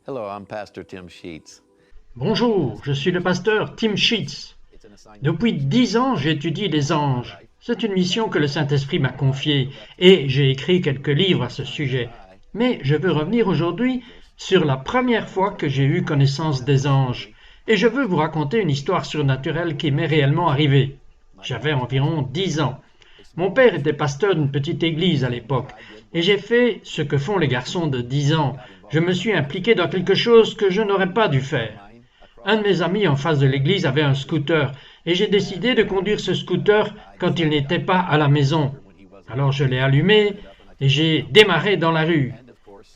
Hello, I'm Pastor Tim Sheets. Bonjour, je suis le pasteur Tim Sheets. Depuis 10 ans, j'étudie les anges. C'est une mission que le Saint-Esprit m'a confiée et j'ai écrit quelques livres à ce sujet. Mais je veux revenir aujourd'hui sur la première fois que j'ai eu connaissance des anges. Et je veux vous raconter une histoire surnaturelle qui m'est réellement arrivée. J'avais environ 10 ans. Mon père était pasteur d'une petite église à l'époque et j'ai fait ce que font les garçons de 10 ans. Je me suis impliqué dans quelque chose que je n'aurais pas dû faire. Un de mes amis en face de l'église avait un scooter et j'ai décidé de conduire ce scooter quand il n'était pas à la maison. Alors je l'ai allumé et j'ai démarré dans la rue.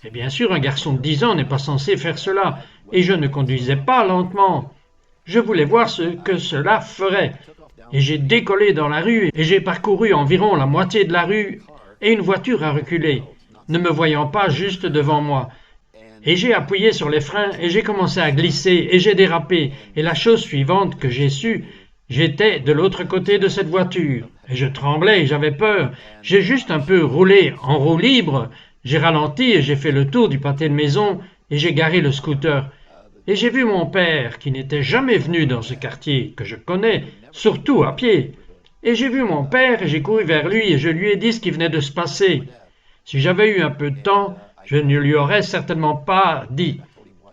Et bien sûr, un garçon de 10 ans n'est pas censé faire cela et je ne conduisais pas lentement. Je voulais voir ce que cela ferait. Et j'ai décollé dans la rue et j'ai parcouru environ la moitié de la rue et une voiture a reculé, ne me voyant pas juste devant moi. Et j'ai appuyé sur les freins et j'ai commencé à glisser et j'ai dérapé. Et la chose suivante que j'ai su, j'étais de l'autre côté de cette voiture. Et je tremblais et j'avais peur. J'ai juste un peu roulé en roue libre. J'ai ralenti et j'ai fait le tour du pâté de maison et j'ai garé le scooter. Et j'ai vu mon père, qui n'était jamais venu dans ce quartier que je connais, surtout à pied. Et j'ai vu mon père et j'ai couru vers lui et je lui ai dit ce qui venait de se passer. Si j'avais eu un peu de temps, je ne lui aurais certainement pas dit.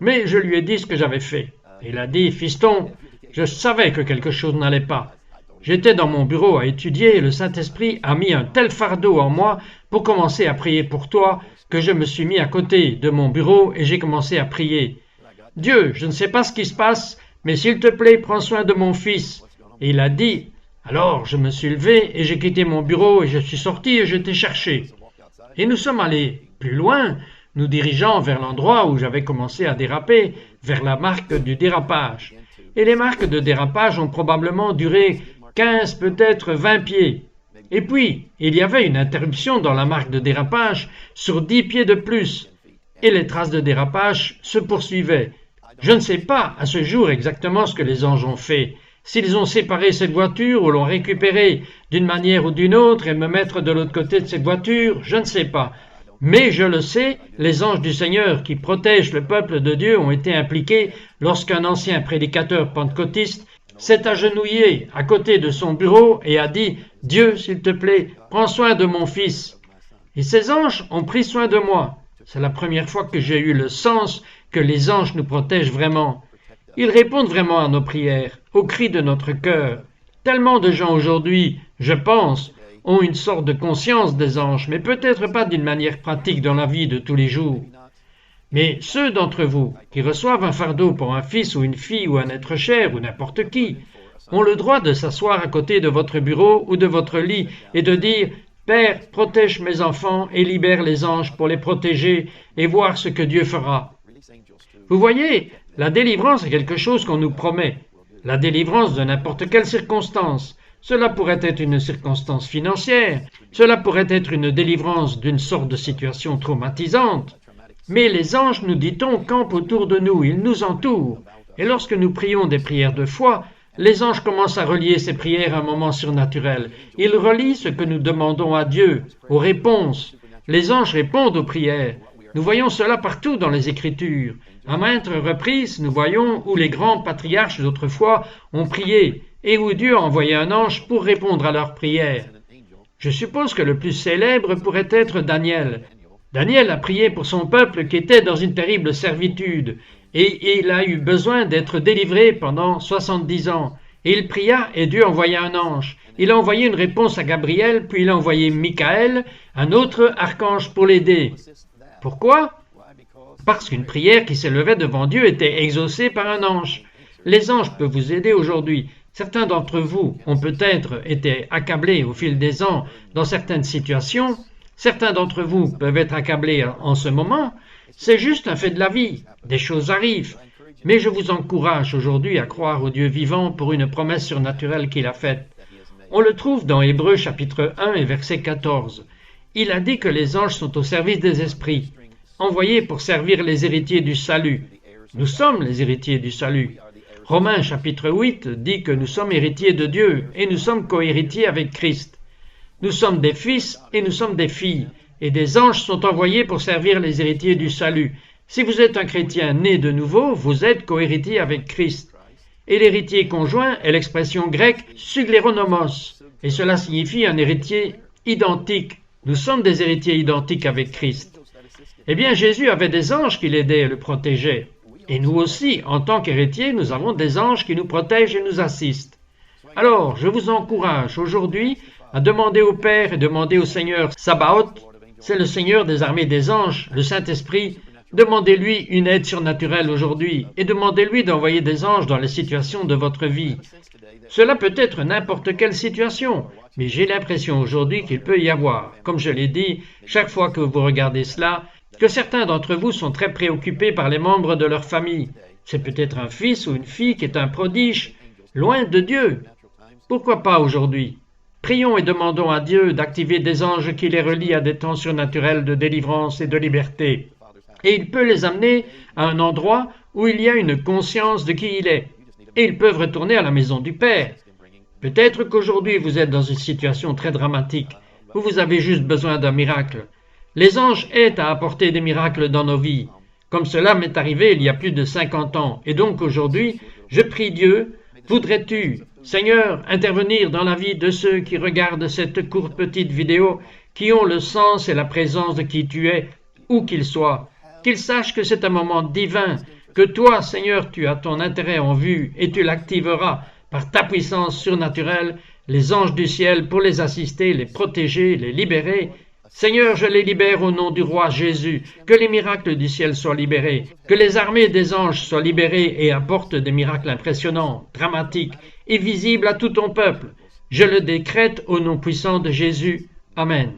Mais je lui ai dit ce que j'avais fait. Il a dit, « Fiston, je savais que quelque chose n'allait pas. J'étais dans mon bureau à étudier et le Saint-Esprit a mis un tel fardeau en moi pour commencer à prier pour toi que je me suis mis à côté de mon bureau et j'ai commencé à prier. Dieu, je ne sais pas ce qui se passe, mais s'il te plaît, prends soin de mon fils. » Et il a dit, alors je me suis levé et j'ai quitté mon bureau et je suis sorti et je t'ai cherché. Et nous sommes allés plus loin, nous dirigeant vers l'endroit où j'avais commencé à déraper, vers la marque du dérapage. Et les marques de dérapage ont probablement duré 15, peut-être 20 pieds. Et puis, il y avait une interruption dans la marque de dérapage sur 10 pieds de plus. Et les traces de dérapage se poursuivaient. Je ne sais pas à ce jour exactement ce que les anges ont fait. S'ils ont séparé cette voiture ou l'ont récupérée d'une manière ou d'une autre et me mettre de l'autre côté de cette voiture, je ne sais pas. Mais je le sais, les anges du Seigneur qui protègent le peuple de Dieu ont été impliqués lorsqu'un ancien prédicateur pentecôtiste s'est agenouillé à côté de son bureau et a dit « Dieu, s'il te plaît, prends soin de mon fils. » Et ces anges ont pris soin de moi. C'est la première fois que j'ai eu le sens que les anges nous protègent vraiment. Ils répondent vraiment à nos prières, aux cris de notre cœur. Tellement de gens aujourd'hui, je pense, ont une sorte de conscience des anges, mais peut-être pas d'une manière pratique dans la vie de tous les jours. Mais ceux d'entre vous qui reçoivent un fardeau pour un fils ou une fille ou un être cher ou n'importe qui, ont le droit de s'asseoir à côté de votre bureau ou de votre lit et de dire « Père, protège mes enfants et libère les anges pour les protéger et voir ce que Dieu fera. » Vous voyez, la délivrance est quelque chose qu'on nous promet. La délivrance de n'importe quelle circonstance. Cela pourrait être une circonstance financière, cela pourrait être une délivrance d'une sorte de situation traumatisante. Mais les anges, nous dit-on, campent autour de nous, ils nous entourent. Et lorsque nous prions des prières de foi, les anges commencent à relier ces prières à un moment surnaturel. Ils relient ce que nous demandons à Dieu, aux réponses. Les anges répondent aux prières. Nous voyons cela partout dans les Écritures. À maintes reprises, nous voyons où les grands patriarches d'autrefois ont prié et où Dieu a envoyé un ange pour répondre à leurs prières. Je suppose que le plus célèbre pourrait être Daniel. Daniel a prié pour son peuple qui était dans une terrible servitude et il a eu besoin d'être délivré pendant 70 ans. Et il pria et Dieu envoya un ange. Il a envoyé une réponse à Gabriel, puis il a envoyé Michael, un autre archange pour l'aider. Pourquoi ? Parce qu'une prière qui s'élevait devant Dieu était exaucée par un ange. Les anges peuvent vous aider aujourd'hui. Certains d'entre vous ont peut-être été accablés au fil des ans dans certaines situations. Certains d'entre vous peuvent être accablés en ce moment. C'est juste un fait de la vie. Des choses arrivent. Mais je vous encourage aujourd'hui à croire au Dieu vivant pour une promesse surnaturelle qu'il a faite. On le trouve dans Hébreux chapitre 1 et verset 14. Il a dit que les anges sont au service des esprits, envoyés pour servir les héritiers du salut. Nous sommes les héritiers du salut. Romains chapitre 8 dit que nous sommes héritiers de Dieu et nous sommes cohéritiers avec Christ. Nous sommes des fils et nous sommes des filles, et des anges sont envoyés pour servir les héritiers du salut. Si vous êtes un chrétien né de nouveau, vous êtes cohéritier avec Christ. Et l'héritier conjoint est l'expression grecque sugleronomos, et cela signifie un héritier identique. Nous sommes des héritiers identiques avec Christ. Eh bien, Jésus avait des anges qui l'aidaient et le protégeaient. Et nous aussi, en tant qu'héritiers, nous avons des anges qui nous protègent et nous assistent. Alors, je vous encourage aujourd'hui à demander au Père et demander au Seigneur Sabaoth, c'est le Seigneur des armées des anges, le Saint-Esprit. Demandez-lui une aide surnaturelle aujourd'hui et demandez-lui d'envoyer des anges dans les situations de votre vie. Cela peut être n'importe quelle situation, mais j'ai l'impression aujourd'hui qu'il peut y avoir, comme je l'ai dit, chaque fois que vous regardez cela, que certains d'entre vous sont très préoccupés par les membres de leur famille. C'est peut-être un fils ou une fille qui est un prodige, loin de Dieu. Pourquoi pas aujourd'hui? Prions et demandons à Dieu d'activer des anges qui les relient à des temps surnaturels de délivrance et de liberté. Et il peut les amener à un endroit où il y a une conscience de qui il est. Et ils peuvent retourner à la maison du Père. Peut-être qu'aujourd'hui vous êtes dans une situation très dramatique, où vous avez juste besoin d'un miracle. Les anges aident à apporter des miracles dans nos vies, comme cela m'est arrivé il y a plus de 50 ans. Et donc aujourd'hui, je prie Dieu, voudrais-tu, Seigneur, intervenir dans la vie de ceux qui regardent cette courte petite vidéo, qui ont le sens et la présence de qui tu es, où qu'ils soient, qu'ils sachent que c'est un moment divin, que toi, Seigneur, tu as ton intérêt en vue et tu l'activeras par ta puissance surnaturelle, les anges du ciel pour les assister, les protéger, les libérer. Seigneur, je les libère au nom du roi Jésus, que les miracles du ciel soient libérés, que les armées des anges soient libérées et apportent des miracles impressionnants, dramatiques et visibles à tout ton peuple. Je le décrète au nom puissant de Jésus. Amen.